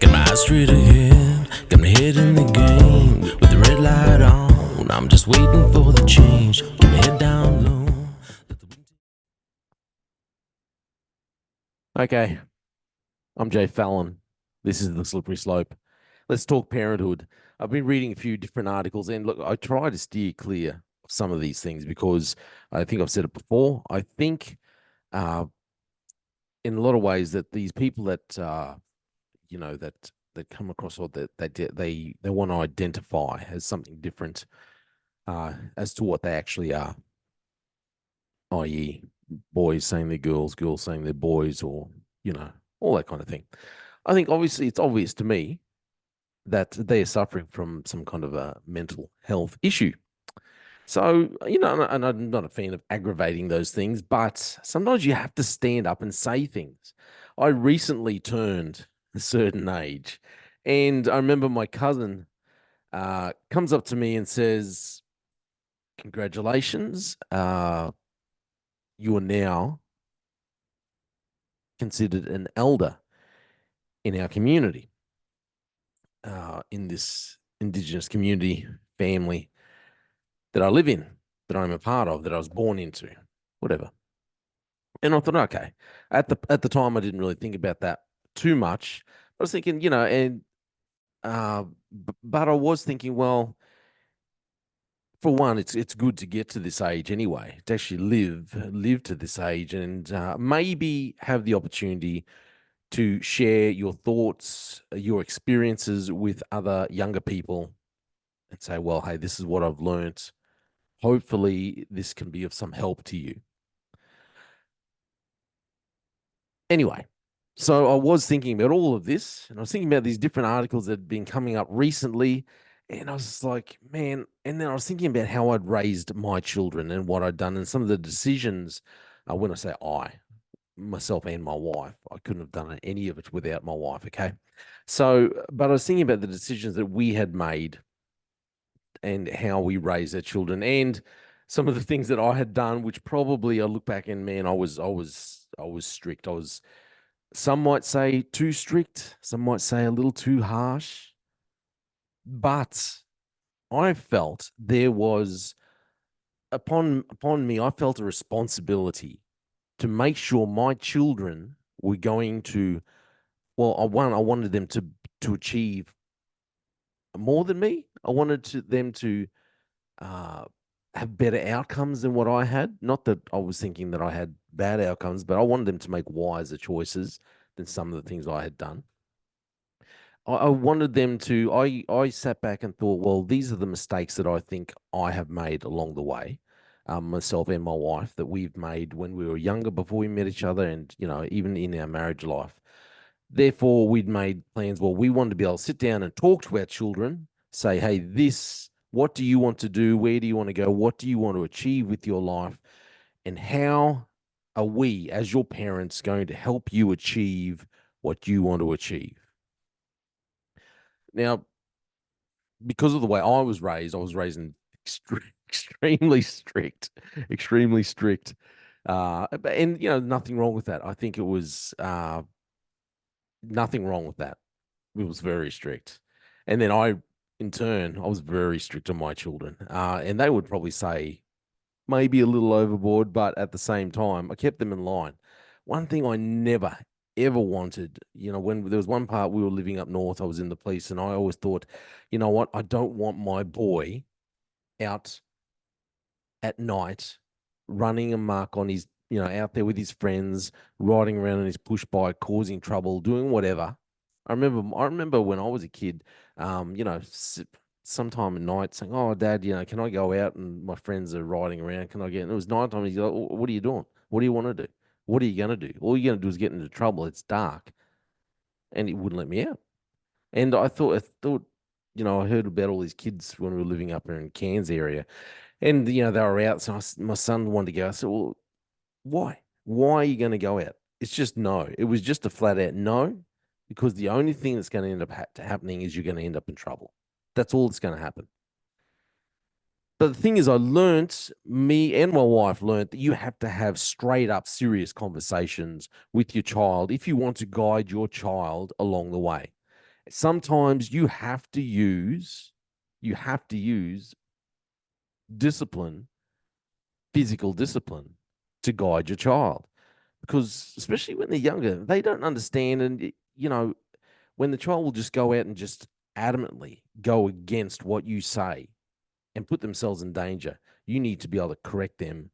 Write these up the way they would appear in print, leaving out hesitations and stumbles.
Got my eyes straight ahead, got my head in the game. With the red light on, I'm just waiting for the change. Keep my head down low. Okay, I'm Jay Fallon. This is The Slippery Slope. Let's talk parenthood. I've been reading a few different articles, and look, I try to steer clear of some of these things because I think I've said it before. I think, uh, in a lot of ways, that these people that that come across or that they want to identify as something different, as to what they actually are, i.e., boys saying they're girls, girls saying they're boys, or all that kind of thing. I think obviously it's obvious to me that they are suffering from some kind of a mental health issue. So, and I'm not a fan of aggravating those things, but sometimes you have to stand up and say things. I recently turned a certain age, and I remember my cousin comes up to me and says, "Congratulations, you are now considered an elder in our community, in this Indigenous community family that I live in, that I'm a part of, that I was born into, whatever." And I thought, okay, at the time, I didn't really think about that too much. I was thinking, and but I was thinking, well, for one, it's good to get to this age anyway, to actually live to this age, and maybe have the opportunity to share your thoughts, your experiences with other younger people, and say, well, hey, this is what I've learnt. Hopefully, this can be of some help to you. Anyway, so I was thinking about all of this, and I was thinking about these different articles that had been coming up recently, and I was just like, man. And then I was thinking about how I'd raised my children and what I'd done, and some of the decisions. When I say I, myself and my wife, I couldn't have done any of it without my wife. Okay, so but I was thinking about the decisions that we had made and how we raised our children, and some of the things that I had done, which probably I look back and man, I was strict. I was, some might say, too strict, some might say a little too harsh, but I felt there was, upon me, I felt a responsibility to make sure my children were going to, well, I wanted them to achieve more than me. I wanted them to uh, have better outcomes than what I had. Not that I was thinking that I had bad outcomes, but I wanted them to make wiser choices than some of the things I had done. I wanted them to. I sat back and thought, well, these are the mistakes that I think I have made along the way, myself and my wife, that we've made when we were younger, before we met each other, and even in our marriage life. Therefore, we'd made plans. Well, we wanted to be able to sit down and talk to our children, say, hey, this, what do you want to do? Where do you want to go? What do you want to achieve with your life? And how are we, as your parents, going to help you achieve what you want to achieve? Now, because of the way I was raised in extremely strict, extremely strict. And nothing wrong with that. I think it was nothing wrong with that. It was very strict. And then in turn, I was very strict on my children. And they would probably say maybe a little overboard, but at the same time, I kept them in line. One thing I never, ever wanted, when there was one part we were living up north, I was in the police, and I always thought, you know what, I don't want my boy out at night running amok on his, out there with his friends, riding around on his push bike, causing trouble, doing whatever. I remember when I was a kid, sometime at night saying, "Oh, Dad, can I go out?" And my friends are riding around. Can I get? And it was nighttime. He's like, "What are you doing? What do you want to do? What are you gonna do? All you're gonna do is get into trouble. It's dark," and he wouldn't let me out. And I thought, I heard about all these kids when we were living up here in Cairns area, and they were out. So my son wanted to go. I said, "Well, why? Why are you going to go out?" It's just no. It was just a flat out no, because the only thing that's going to end up happening is you're going to end up in trouble. That's all that's going to happen. But the thing is, me and my wife learnt that you have to have straight up serious conversations with your child if you want to guide your child along the way. Sometimes you have to use discipline, physical discipline, to guide your child, because especially when they're younger, they don't understand. And when the child will just go out and just adamantly go against what you say and put themselves in danger, you need to be able to correct them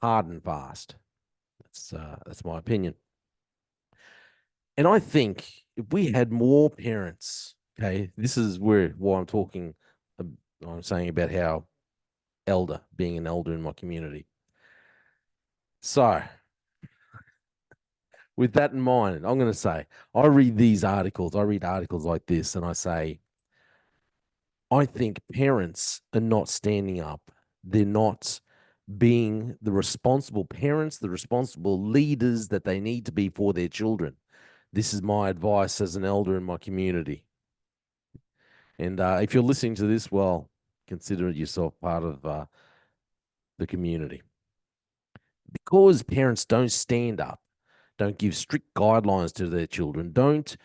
hard and fast. That's my opinion. And I think if we had more parents, okay, this is why I'm talking. I'm saying about how being an elder in my community. So, with that in mind, I'm going to say, I read articles like this, and I say, I think parents are not standing up. They're not being the responsible parents, the responsible leaders that they need to be for their children. This is my advice as an elder in my community. And if you're listening to this, well, consider yourself part of the community. Because parents don't stand up, don't give strict guidelines to their children, don't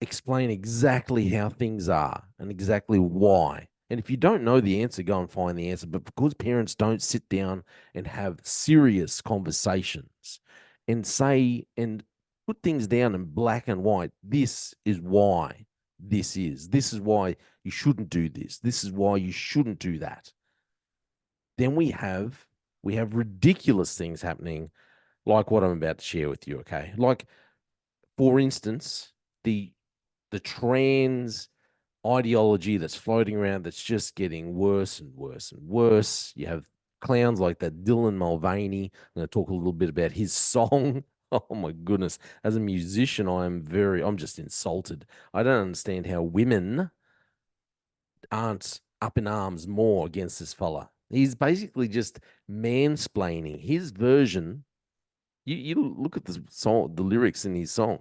explain exactly how things are and exactly why. And if you don't know the answer, go and find the answer. But because parents don't sit down and have serious conversations and say and put things down in black and white, this is why this is why you shouldn't do this. This is why you shouldn't do that. Then we have ridiculous things happening, like what I'm about to share with you. Okay, like for instance, the trans ideology that's floating around that's just getting worse and worse and worse. You have clowns like that Dylan Mulvaney. I'm going to talk a little bit about his song. Oh my goodness. As a musician, I'm just insulted. I don't understand how women aren't up in arms more against this fella. He's basically just mansplaining his version. You look at the song, the lyrics in his song.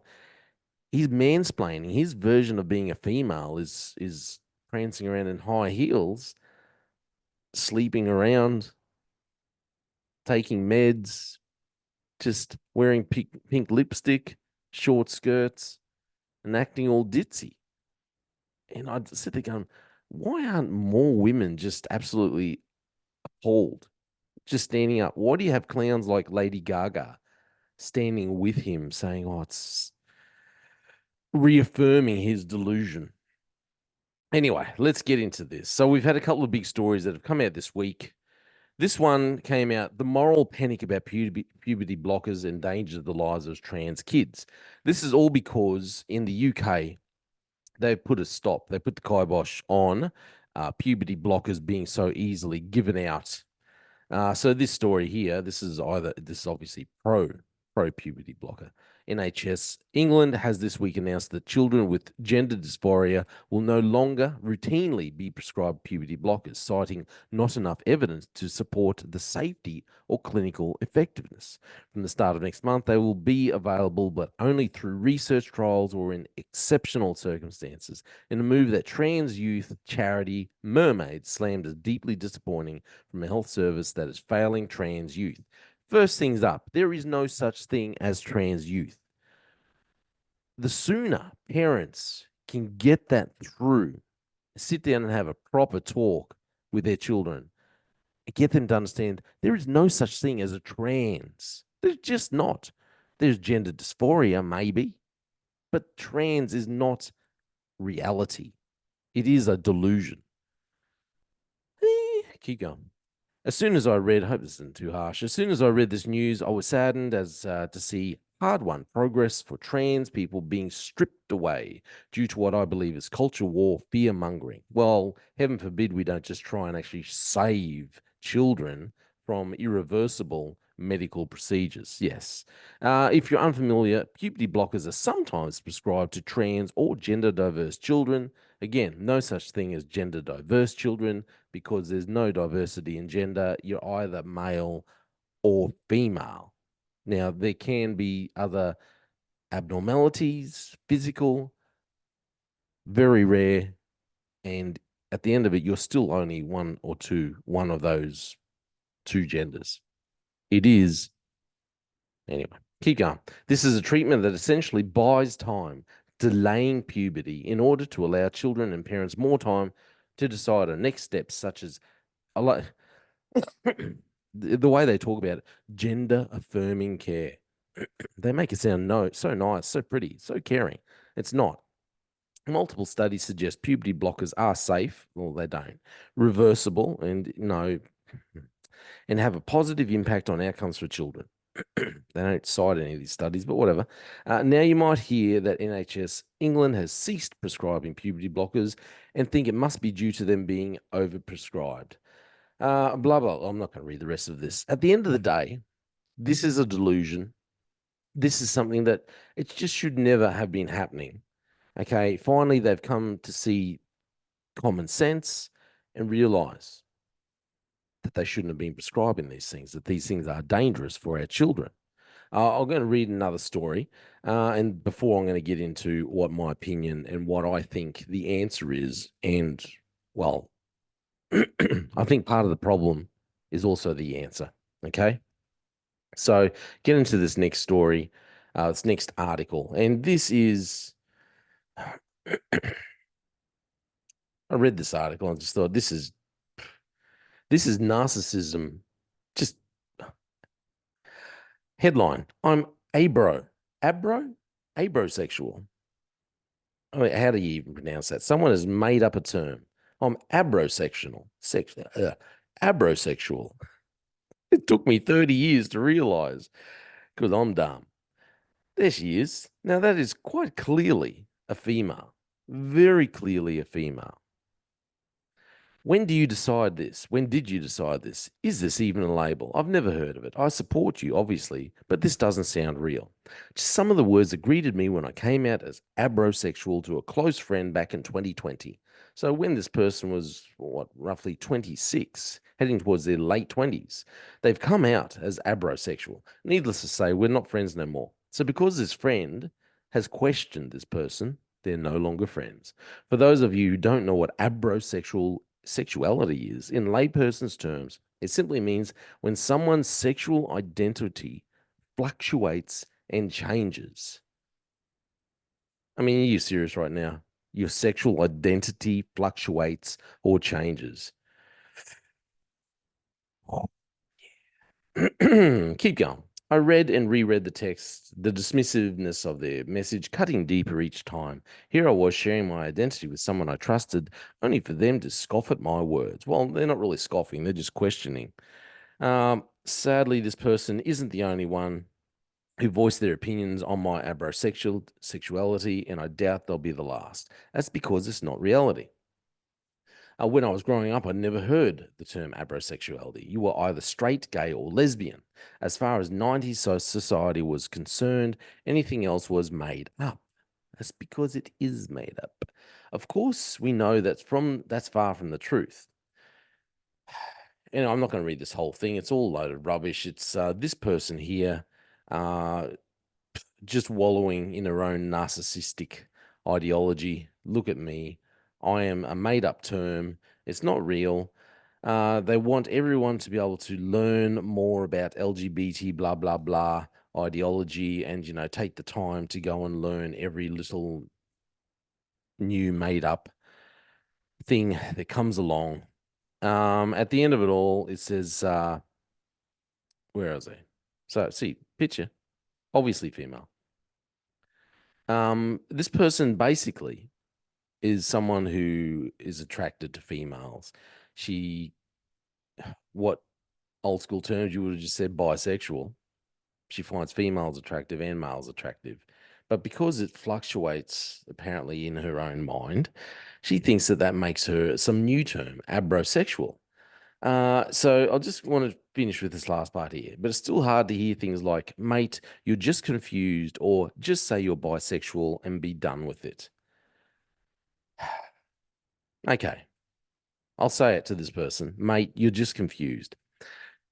He's mansplaining. His version of being a female is prancing around in high heels, sleeping around, taking meds, just wearing pink lipstick, short skirts, and acting all ditzy. And I'd sit there going, why aren't more women just absolutely appalled, just standing up? Why do you have clowns like Lady Gaga standing with him saying, oh, it's reaffirming his delusion? Anyway, let's get into this. So we've had a couple of big stories that have come out this week. This one came out, the moral panic about puberty blockers endanger the lives of trans kids. This is all because in the UK, they put a stop. They put the kibosh on puberty blockers being so easily given out. So this story here, this is obviously pro puberty blocker. NHS England has this week announced that children with gender dysphoria will no longer routinely be prescribed puberty blockers, citing not enough evidence to support the safety or clinical effectiveness. From the start of next month, they will be available, but only through research trials or in exceptional circumstances, in a move that trans youth charity Mermaid slammed as deeply disappointing from a health service that is failing trans youth. First things up, there is no such thing as trans youth. The sooner parents can get that through, sit down and have a proper talk with their children, get them to understand there is no such thing as a trans. There's just not. There's gender dysphoria, maybe, but trans is not reality. It is a delusion. Keep going. As soon as I read, I hope this isn't too harsh. As soon as I read this news, I was saddened as to see hard-won progress for trans people being stripped away due to what I believe is culture war, fear-mongering. Well, heaven forbid we don't just try and actually save children from irreversible medical procedures. Yes. If you're unfamiliar, puberty blockers are sometimes prescribed to trans or gender diverse children. Again, no such thing as gender diverse children because there's no diversity in gender. You're either male or female. Now, there can be other abnormalities, physical, very rare, and at the end of it, you're still only one of those two genders. It is, anyway, keep going. This is a treatment that essentially buys time, delaying puberty in order to allow children and parents more time to decide on next steps, such as a lot. The way they talk about it, gender affirming care. They make it sound so nice, so pretty, so caring. It's not. Multiple studies suggest puberty blockers are safe. Well, they don't. Reversible and and have a positive impact on outcomes for children. They don't cite any of these studies, but whatever. Now you might hear that NHS England has ceased prescribing puberty blockers and think it must be due to them being overprescribed. Blah, blah. I'm not going to read the rest of this. At the end of the day, this is a delusion. This is something that it just should never have been happening. Okay, finally, they've come to see common sense and realize that they shouldn't have been prescribing these things, that these things are dangerous for our children. I'm going to read another story. And before I'm going to get into what my opinion and what I think the answer is, and well, I think part of the problem is also the answer. Okay. So get into this next story, this next article. And this is, I read this article and just thought, this is narcissism. Just headline, I'm abrosexual. I mean, how do you even pronounce that? Someone has made up a term. I'm abrosexual. It took me 30 years to realize because I'm dumb. There she is. Now, that is quite clearly a female, very clearly a female. When do you decide this? When did you decide this? Is this even a label? I've never heard of it. I support you, obviously, but this doesn't sound real. Just some of the words that greeted me when I came out as abrosexual to a close friend back in 2020. So when this person was, roughly 26, heading towards their late 20s, they've come out as abrosexual. Needless to say, we're not friends no more. So because this friend has questioned this person, they're no longer friends. For those of you who don't know what abrosexual sexuality is, in layperson's terms, it simply means when someone's sexual identity fluctuates and changes. I mean, are you serious right now? Your sexual identity fluctuates or changes. Keep going. I read and reread the text, the dismissiveness of their message cutting deeper each time. Here I was sharing my identity with someone I trusted, only for them to scoff at my words. Well, they're not really scoffing, they're just questioning. Sadly, this person isn't the only one who voiced their opinions on my abrosexuality, and I doubt they'll be the last. That's because it's not reality. When I was growing up, I never heard the term abrosexuality. You were either straight, gay, or lesbian. As far as 90s society was concerned, anything else was made up. That's because it is made up. Of course, we know that's far from the truth. And I'm not going to read this whole thing. It's all loaded rubbish. It's this person here just wallowing in her own narcissistic ideology. Look at me. I am a made up term. It's not real. They want everyone to be able to learn more about LGBT blah, blah, blah ideology and, take the time to go and learn every little new made up thing that comes along. At the end of it all, it says, where is it? So, see, picture, obviously female. This person basically is someone who is attracted to females. What old school terms you would have just said bisexual. She finds females attractive and males attractive. But because it fluctuates apparently in her own mind, she thinks that makes her some new term, abrosexual. So I just want to finish with this last part here, but it's still hard to hear things like, mate, you're just confused, or just say you're bisexual and be done with it. Okay, I'll say it to this person, mate, you're just confused.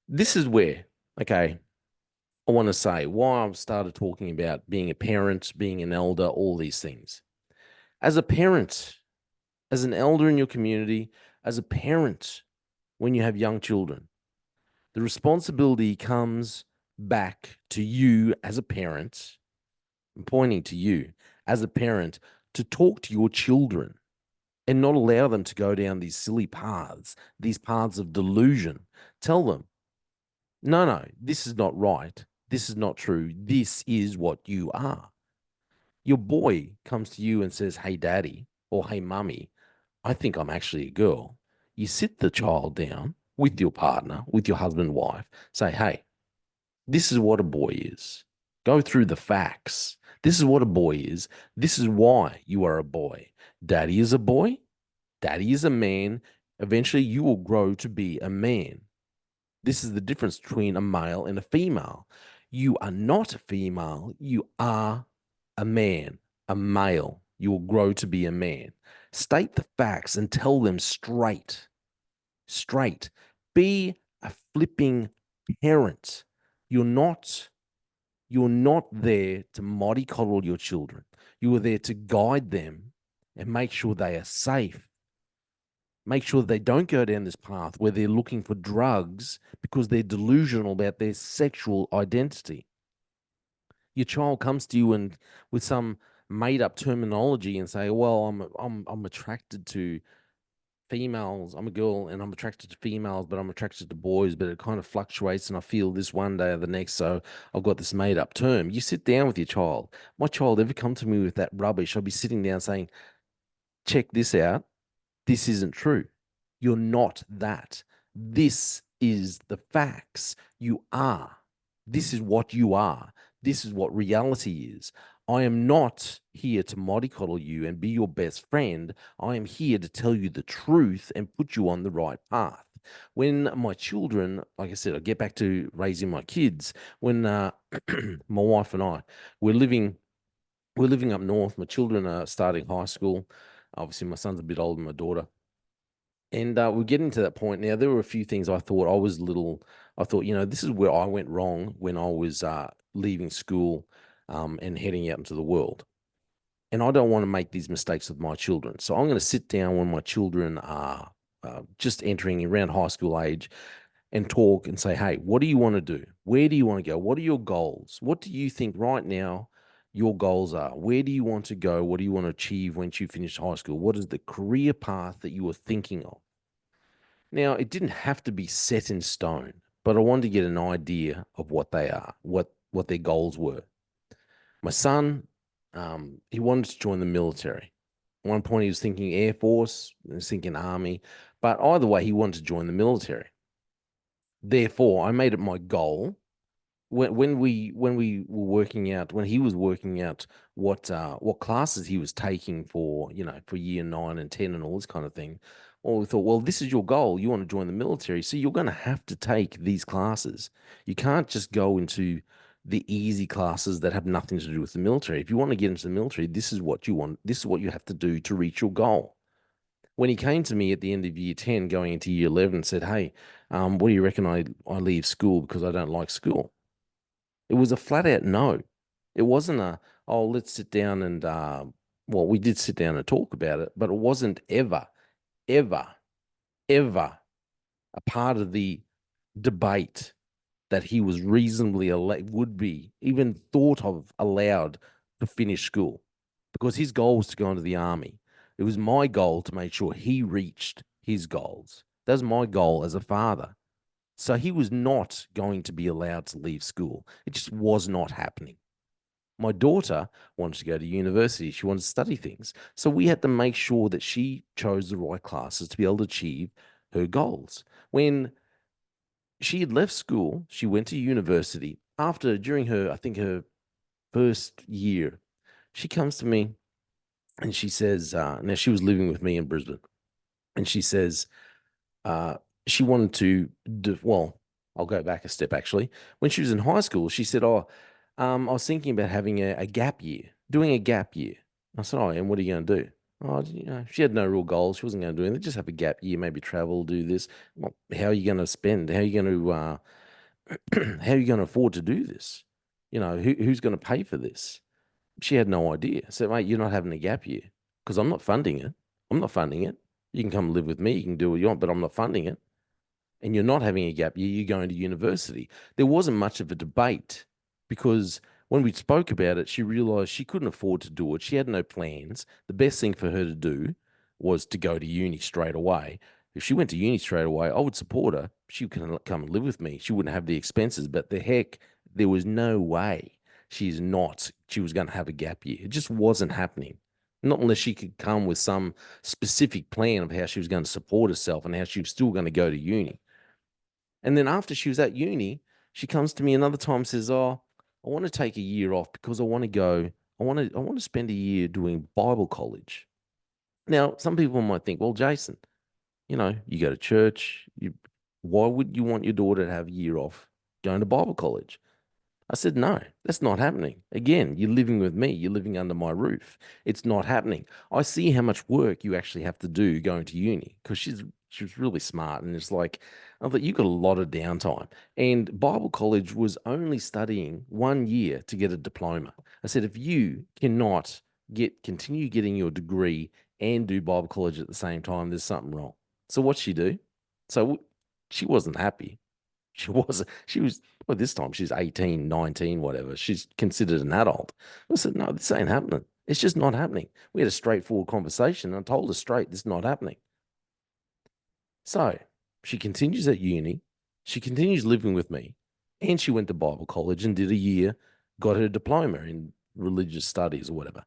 This is where, okay, I want to say why I've started talking about being a parent, being an elder, all these things. As a parent, as an elder in your community, as a parent, when you have young children, the responsibility comes back to you as a parent. I'm pointing to you as a parent to talk to your children and not allow them to go down these silly paths, these paths of delusion. Tell them, no, no, this is not right. This is not true. This is what you are. Your boy comes to you and says, hey, daddy, or hey, mummy, I think I'm actually a girl. You sit the child down with your partner, with your husband, wife, say, hey, this is what a boy is. Go through the facts. This is what a boy is. This is why you are a boy. Daddy is a boy. Daddy is a man. Eventually, you will grow to be a man. This is the difference between a male and a female. You are not a female. You are a man, a male. You will grow to be a man. State the facts and tell them straight. Straight. Be a flipping parent. You're not there to mollycoddle your children. You are there to guide them and make sure they are safe. Make sure they don't go down this path where they're looking for drugs because they're delusional about their sexual identity. Your child comes to you and with some made up terminology and say, well, I'm attracted to females. I'm a girl and I'm attracted to females, but I'm attracted to boys, but it kind of fluctuates and I feel this one day or the next. So I've got this made up term. You sit down with your child. My child ever come to me with that rubbish, I'll be sitting down saying, check this out. This isn't true. You're not that. This is the facts. You are. This is what you are. This is what reality is. I am not here to mollycoddle you and be your best friend. I am here to tell you the truth and put you on the right path. When my children, like I said, I get back to raising my kids. When my wife and I, we're living up north. My children are starting high school. Obviously, my son's a bit older than my daughter. And we're getting to that point now. There were a few things I thought I thought, this is where I went wrong when I was leaving school and heading out into the world. And I don't want to make these mistakes with my children. So I'm going to sit down when my children are just entering around high school age and talk and say, hey, what do you want to do? Where do you want to go? What are your goals? What do you think right now your goals are? Where do you want to go? What do you want to achieve once you finish high school? What is the career path that you are thinking of? Now, it didn't have to be set in stone, but I wanted to get an idea of what they are, what their goals were. My son, he wanted to join the military. At one point, he was thinking Air Force, he was thinking Army, but either way, he wanted to join the military. Therefore, I made it my goal when we were working out, when he was working out what classes he was taking for for year 9 and 10 and all this kind of thing. Well, we thought, well, this is your goal. You want to join the military, so you're going to have to take these classes. You can't just go into the easy classes that have nothing to do with the military. If you want to get into the military, this is what you want. This is what you have to do to reach your goal. When he came to me at the end of year 10, going into year 11, and said, hey, what do you reckon I leave school because I don't like school? It was a flat out no. It wasn't oh, let's sit down and, well, we did sit down and talk about it, but it wasn't ever, ever, ever a part of the debate that he was reasonably would be even thought of allowed to finish school because his goal was to go into the army. It was my goal to make sure he reached his goals. That was my goal as a father. So he was not going to be allowed to leave school. It just was not happening. My daughter wanted to go to university. She wanted to study things. So we had to make sure that she chose the right classes to be able to achieve her goals. When she had left school, she went to university. During her, I think her first year, she comes to me and she says, now she was living with me in Brisbane, and she says, she wanted to well, I'll go back a step actually. When she was in high school, she said, oh, I was thinking about having a gap year, doing a gap year. I said, oh, and what are you going to do? Oh, she had no real goals. She wasn't going to do anything. Just have a gap year, maybe travel, do this. Well, how are you going to spend? How are you going to, how are you going to afford to do this? Who's going to pay for this? She had no idea. I said, mate, you're not having a gap year because I'm not funding it. I'm not funding it. You can come live with me. You can do what you want, but I'm not funding it. And you're not having a gap year. You're going to university. There wasn't much of a debate because When we spoke about it, she realized she couldn't afford to do it. She had no plans. The best thing for her to do was to go to uni straight away. If she went to uni straight away, I would support her. She could come and live with me. She wouldn't have the expenses, but the heck, there was no way she was going to have a gap year. It just wasn't happening. Not unless she could come with some specific plan of how she was going to support herself and how she was still going to go to uni. And then after she was at uni, she comes to me another time and says, "Oh, I want to take a year off because I want to go, I want to spend a year doing Bible college." Now, some people might think, well, Jason, you go to church, why would you want your daughter to have a year off going to Bible college? I said, no, that's not happening. Again, you're living with me, you're living under my roof. It's not happening. I see how much work you actually have to do going to uni because she was really smart. And it's like, I thought you got a lot of downtime. And Bible college was only studying 1 year to get a diploma. I said, if you cannot continue getting your degree and do Bible college at the same time, there's something wrong. So what'd she do? So she wasn't happy. She was, well, this time she's 18, 19, whatever. She's considered an adult. I said, no, this ain't happening. It's just not happening. We had a straightforward conversation. And I told her straight, this is not happening. So she continues at uni. She continues living with me. And she went to Bible college and did a year, got her diploma in religious studies or whatever,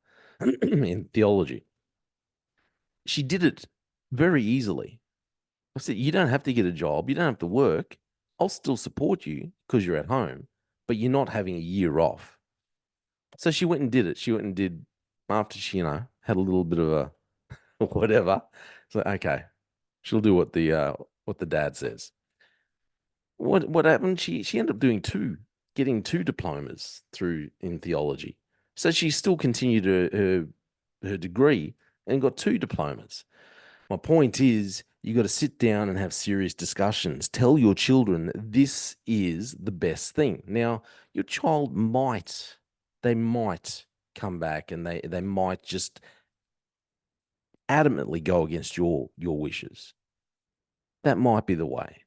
in theology. She did it very easily. I said, you don't have to get a job. You don't have to work. I'll still support you because you're at home, but you're not having a year off. So she went and did it. She went and did after she, had a little bit of a whatever. So okay, she'll do what the dad says. What happened? She ended up getting two diplomas through in theology. So she still continued her degree and got two diplomas. My point is, you got to sit down and have serious discussions. Tell your children that this is the best thing. Now, your child they might come back and they might just adamantly go against your wishes. That might be the way.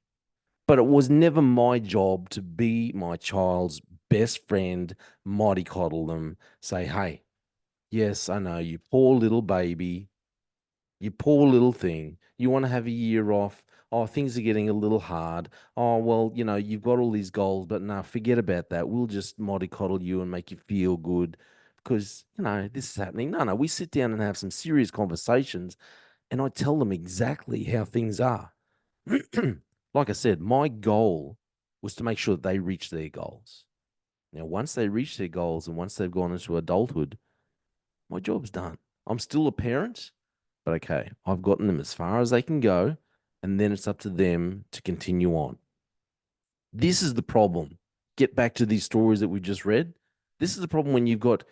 But it was never my job to be my child's best friend, mollycoddle them, say, hey, yes, I know, you poor little baby. You poor little thing. You want to have a year off. Oh, things are getting a little hard. Oh, well, you've got all these goals, but no, forget about that. We'll just mollycoddle you and make you feel good because, this is happening. No, we sit down and have some serious conversations and I tell them exactly how things are. Like I said, my goal was to make sure that they reach their goals. Now, once they reach their goals and once they've gone into adulthood, my job's done. I'm still a parent. But okay, I've gotten them as far as they can go, and then it's up to them to continue on. This is the problem. Get back to these stories that we just read. This is the problem when you've got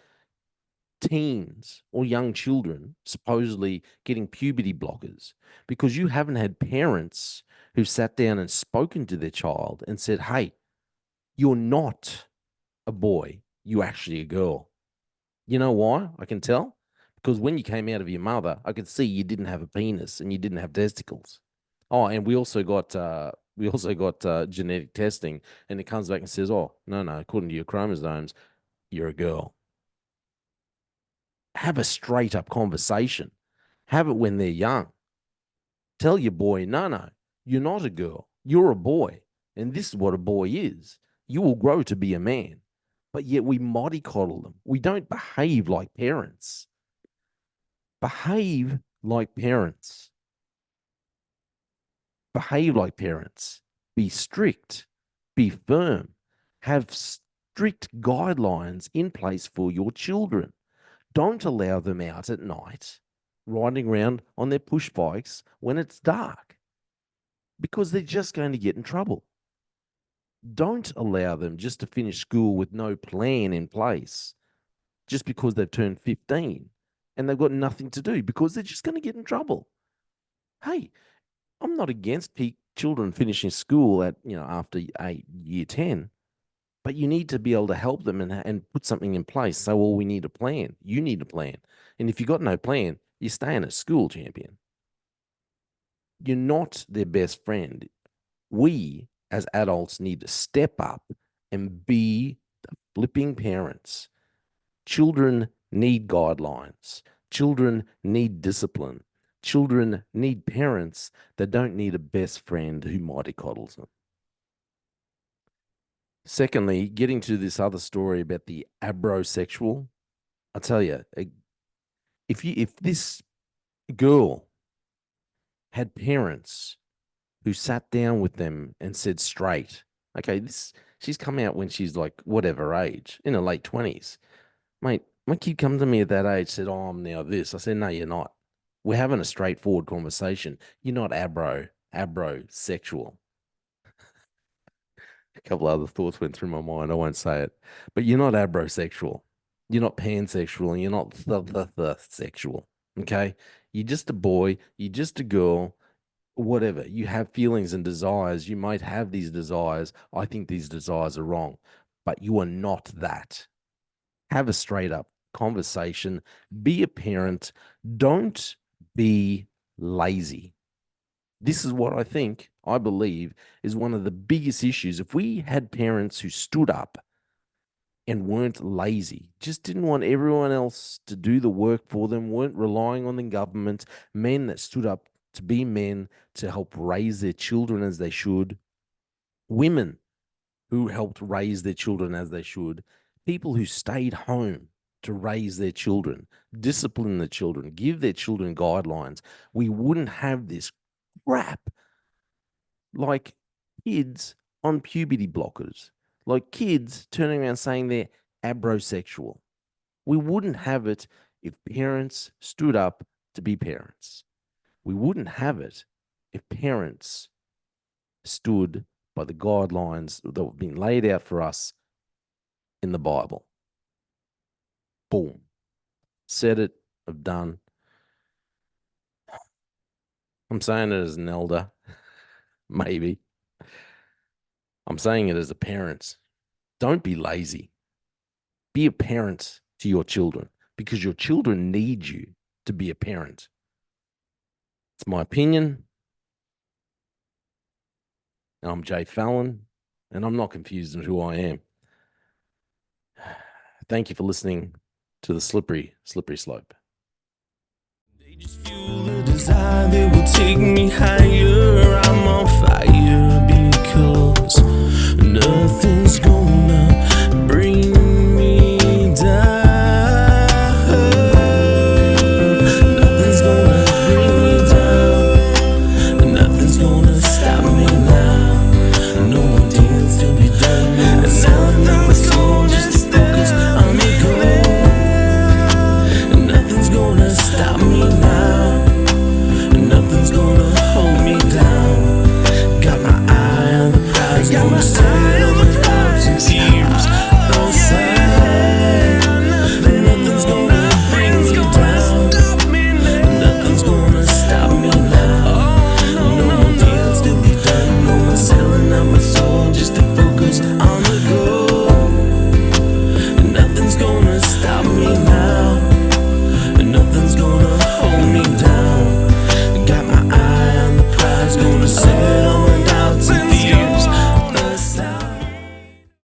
teens or young children supposedly getting puberty blockers because you haven't had parents who sat down and spoken to their child and said, hey, you're not a boy, you're actually a girl. You know why? I can tell. Because when you came out of your mother, I could see you didn't have a penis and you didn't have testicles. Oh, and we also got genetic testing, and it comes back and says, "Oh, no, according to your chromosomes, you're a girl." Have a straight up conversation. Have it when they're young. Tell your boy, no, you're not a girl. You're a boy, and this is what a boy is. You will grow to be a man. But yet we mollycoddle them. We don't behave like parents. Behave like parents. Behave like parents. Be strict. Be firm. Have strict guidelines in place for your children. Don't allow them out at night riding around on their push bikes when it's dark because they're just going to get in trouble. Don't allow them just to finish school with no plan in place just because they've turned 15 and they've got nothing to do because they're just going to get in trouble. Hey, I'm not against children finishing school at, after year 10, but you need to be able to help them and put something in place. So, well, we need a plan. You need a plan. And if you've got no plan, you're staying at school, champion. You're not their best friend. We, as adults, need to step up and be the flipping parents. Children need guidelines. Children need discipline. Children need parents that don't need a best friend who mollycoddles them. Secondly, getting to this other story about the abrosexual, I tell you, if this girl had parents who sat down with them and said straight, okay, she's come out when she's like whatever age, in her late 20s. Mate, my kid come to me at that age, said, "Oh, I'm now this." I said, "No, you're not. We're having a straightforward conversation. You're not abrosexual." A couple other thoughts went through my mind. I won't say it, but you're not abrosexual. You're not pansexual, and you're not the sexual. Okay, you're just a boy. You're just a girl. Whatever. You have feelings and desires. You might have these desires. I think these desires are wrong, but you are not that. Have a straight up conversation. Be a parent. Don't be lazy. This is what I believe is one of the biggest issues. If we had parents who stood up and weren't lazy, just didn't want everyone else to do the work for them, weren't relying on the government, men that stood up to be men to help raise their children as they should, women who helped raise their children as they should, people who stayed home to raise their children, discipline the children, give their children guidelines, we wouldn't have this crap like kids on puberty blockers, like kids turning around saying they're abrosexual. We wouldn't have it if parents stood up to be parents. We wouldn't have it if parents stood by the guidelines that have been laid out for us in the Bible. Boom. Said it, I've done. I'm saying it as an elder, maybe. I'm saying it as a parent. Don't be lazy. Be a parent to your children because your children need you to be a parent. It's my opinion. I'm Jay Fallon, and I'm not confused in who I am. Thank you for listening to the Slippery Slope. They just fuel the desire that will take me higher. I'm on fire because nothing's gonna bring me down. Nothing's gonna bring me down. Nothing's gonna stop me now. No more demons to be done. No nothing's gonna just focus on me go. Nothing's gonna stop me now. Nothing's gonna hold me down. Got my eye on the prize. Got my eye